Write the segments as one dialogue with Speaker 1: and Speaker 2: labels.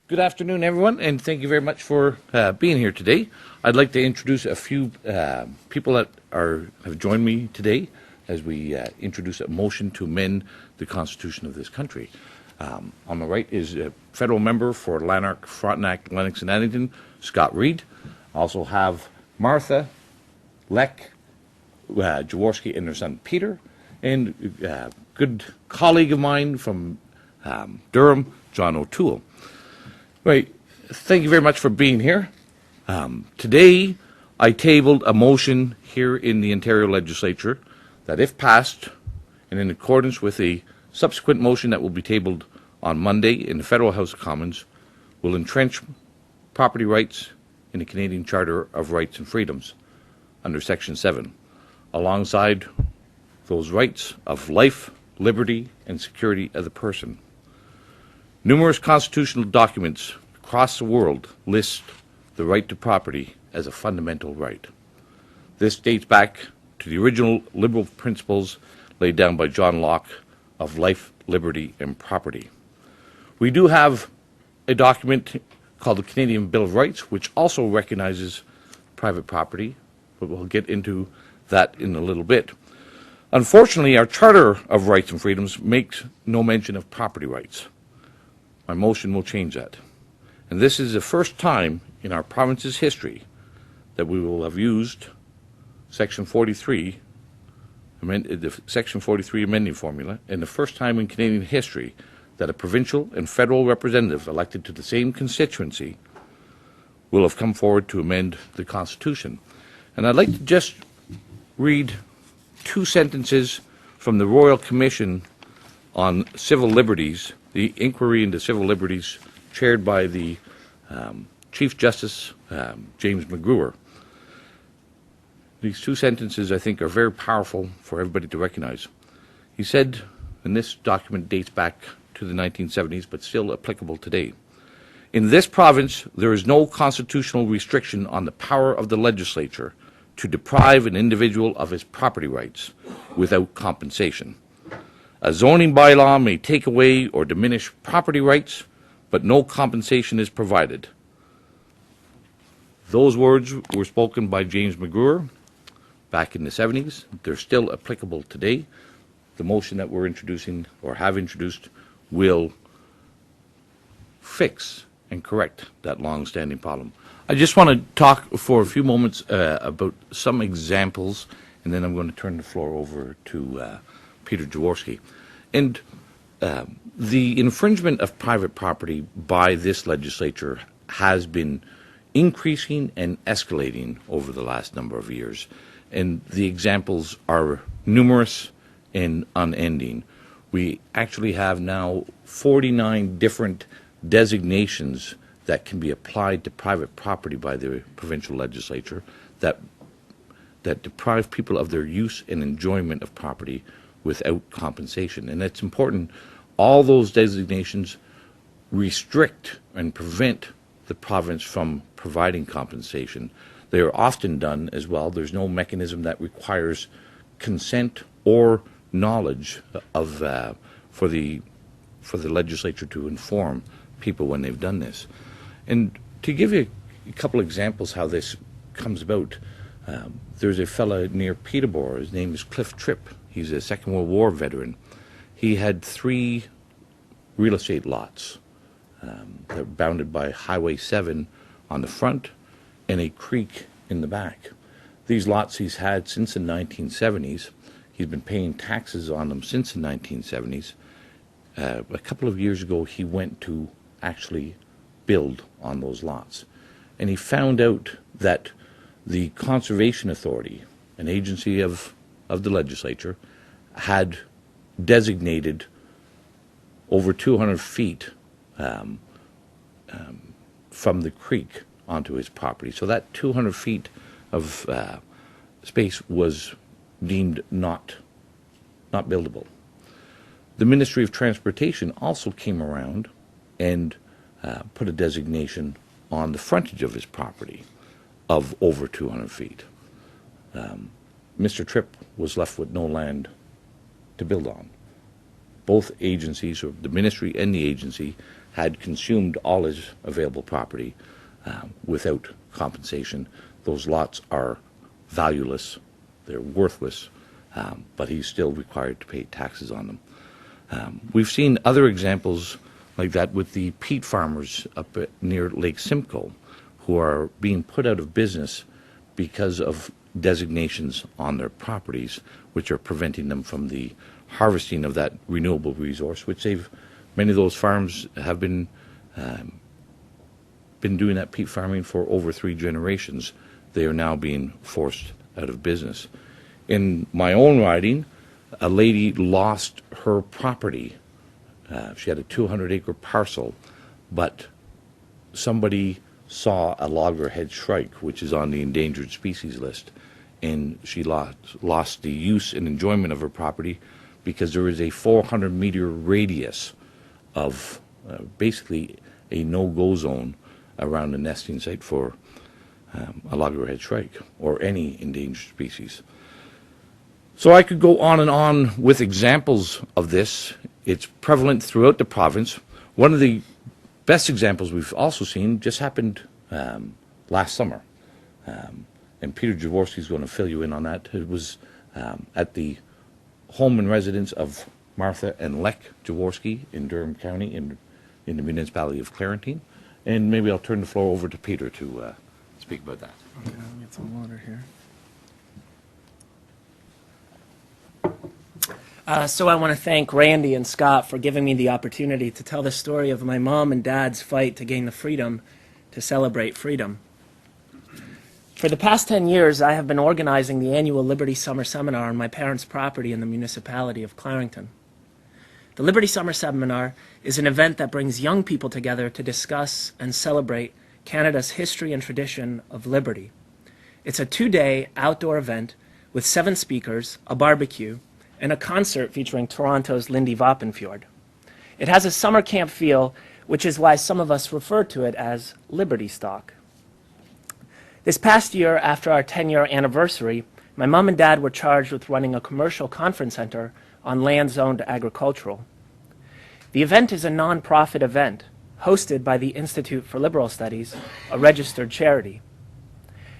Speaker 1: Good afternoon, everyone, and thank you very much for being here today. I'd like to introduce a few people that have joined me today as we introduce a motion to amend the Constitution of this country. On the right is a federal member for Lanark-Frontenac-Lennox and Addington, Scott Reid. I also have Martha, Leck, Jaworski, and their son Peter, and a good colleague of mine from Durham, John O'Toole. Right. Thank you very much for being here. Today, I tabled a motion here in the Ontario Legislature that, if passed, and in accordance with a subsequent motion that will be tabled on Monday in the Federal House of Commons, will entrench property rights in the Canadian Charter of Rights and Freedoms under Section 7, alongside those rights of life, liberty, and security of the person. Numerous constitutional documents across the world list the right to property as a fundamental right. This dates back to the original liberal principles laid down by John Locke of life, liberty, and property. We do have a document called the Canadian Bill of Rights, which also recognizes private property, but we'll get into that in a little bit. Unfortunately, our Charter of Rights and Freedoms makes no mention of property rights. My motion will change that. And this is the first time in our province's history that we will have used Section 43, the Section 43 amending formula, and the first time in Canadian history that a provincial and federal representative elected to the same constituency will have come forward to amend the Constitution. And I'd like to just read two sentences from the Royal Commission on Civil Liberties, the inquiry into civil liberties chaired by the Chief Justice James McGruer. These two sentences, I think, are very powerful for everybody to recognize. He said, and this document dates back to the 1970s, but still applicable today, "In this province, there is no constitutional restriction on the power of the legislature to deprive an individual of his property rights without compensation. A zoning bylaw may take away or diminish property rights, but no compensation is provided." Those words were spoken by James McGruer back in the 70s. They're still applicable today. The motion that we're introducing, or have introduced, will fix and correct that long-standing problem. I just want to talk for a few moments about some examples, and then I'm going to turn the floor over to Peter Jaworski. And the infringement of private property by this legislature has been increasing and escalating over the last number of years. And the examples are numerous and unending. We actually have now 49 different designations that can be applied to private property by the provincial legislature that deprive people of their use and enjoyment of property without compensation. And it's important, all those designations restrict and prevent the province from providing compensation. They are often done as well. There's no mechanism that requires consent or knowledge of for the legislature to inform people when they've done this. And to give you a couple examples how this comes about, there's a fellow near Peterborough. His name is Cliff Tripp. He's a Second World War veteran. He had 3 real estate lots that are bounded by Highway 7 on the front and a creek in the back. These lots he's had since the 1970s. He's been paying taxes on them since the 1970s. A couple of years ago, he went to actually build on those lots. And he found out that the Conservation Authority, an agency of the legislature, had designated over 200 feet from the creek onto his property. So that 200 feet of space was deemed not buildable. The Ministry of Transportation also came around and put a designation on the frontage of his property of over 200 feet. Mr. Tripp was left with no land to build on. Both agencies, or the ministry and the agency, had consumed all his available property without compensation. Those lots are valueless, they're worthless, but he's still required to pay taxes on them. We've seen other examples like that with the peat farmers up near Lake Simcoe, who are being put out of business because of designations on their properties, which are preventing them from the harvesting of that renewable resource, which many of those farms have been doing that peat farming for over 3 generations. They are now being forced out of business. In my own riding, a lady lost her property. She had a 200-acre parcel, but somebody saw a loggerhead shrike, which is on the endangered species list, and she lost the use and enjoyment of her property because there is a 400-meter radius of basically a no-go zone around the nesting site for a loggerhead shrike or any endangered species. So I could go on and on with examples of this. It's prevalent throughout the province. One of the best examples we've also seen just happened last summer. And Peter Jaworski is going to fill you in on that. It was at the home and residence of Martha and Lek Jaworski in Durham County in the municipality of Clarington. And maybe I'll turn the floor over to Peter to speak about that.
Speaker 2: Okay, I'll get some water here. So I want to thank Randy and Scott for giving me the opportunity to tell the story of my mom and dad's fight to gain the freedom to celebrate freedom. For the past 10 years, I have been organizing the annual Liberty Summer Seminar on my parents' property in the municipality of Clarington. The Liberty Summer Seminar is an event that brings young people together to discuss and celebrate Canada's history and tradition of liberty. It's a 2-day outdoor event with 7 speakers, a barbecue, and a concert featuring Toronto's Lindy Voppenfjord. It has a summer camp feel, which is why some of us refer to it as Liberty Stock. This past year, after our 10-year anniversary, my mom and dad were charged with running a commercial conference center on land zoned agricultural. The event is a non-profit event hosted by the Institute for Liberal Studies, a registered charity.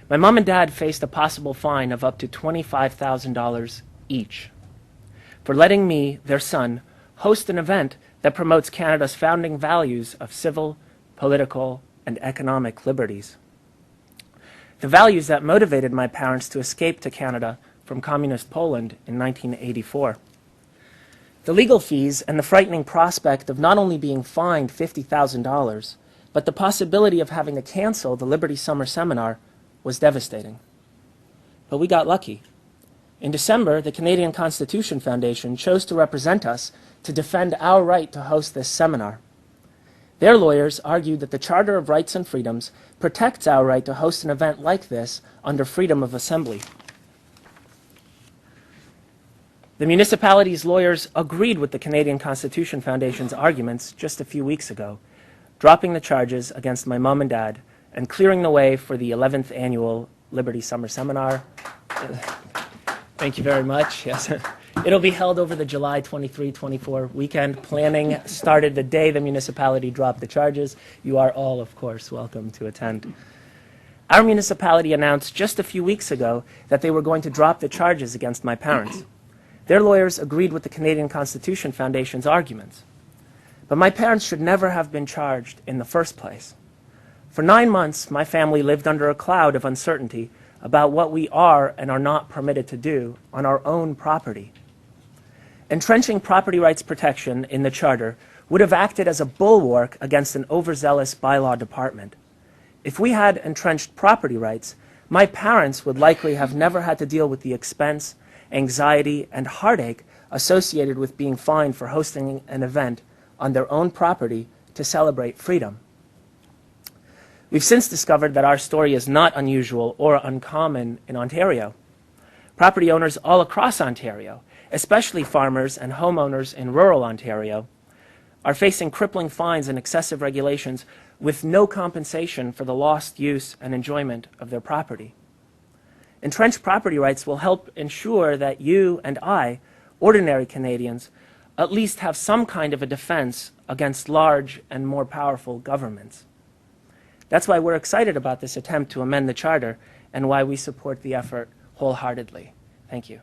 Speaker 2: My mom and dad faced a possible fine of up to $25,000 each for letting me, their son, host an event that promotes Canada's founding values of civil, political, and economic liberties. The values that motivated my parents to escape to Canada from communist Poland in 1984. The legal fees and the frightening prospect of not only being fined $50,000, but the possibility of having to cancel the Liberty Summer Seminar was devastating. But we got lucky. In December, the Canadian Constitution Foundation chose to represent us to defend our right to host this seminar. Their lawyers argued that the Charter of Rights and Freedoms protects our right to host an event like this under freedom of assembly. The municipality's lawyers agreed with the Canadian Constitution Foundation's arguments just a few weeks ago, dropping the charges against my mom and dad and clearing the way for the 11th annual Liberty Summer Seminar. Thank you very much. Yes. It'll be held over the July 23-24 weekend. Planning started the day the municipality dropped the charges. You are all, of course, welcome to attend. Our municipality announced just a few weeks ago that they were going to drop the charges against my parents. Their lawyers agreed with the Canadian Constitution Foundation's arguments. But my parents should never have been charged in the first place. For 9 months, my family lived under a cloud of uncertainty about what we are and are not permitted to do on our own property. Entrenching property rights protection in the Charter would have acted as a bulwark against an overzealous bylaw department. If we had entrenched property rights, my parents would likely have never had to deal with the expense, anxiety, and heartache associated with being fined for hosting an event on their own property to celebrate freedom. We've since discovered that our story is not unusual or uncommon in Ontario. Property owners all across Ontario, especially farmers and homeowners in rural Ontario, are facing crippling fines and excessive regulations with no compensation for the lost use and enjoyment of their property. Entrenched property rights will help ensure that you and I, ordinary Canadians, at least have some kind of a defense against large and more powerful governments. That's why we're excited about this attempt to amend the Charter and why we support the effort wholeheartedly. Thank you.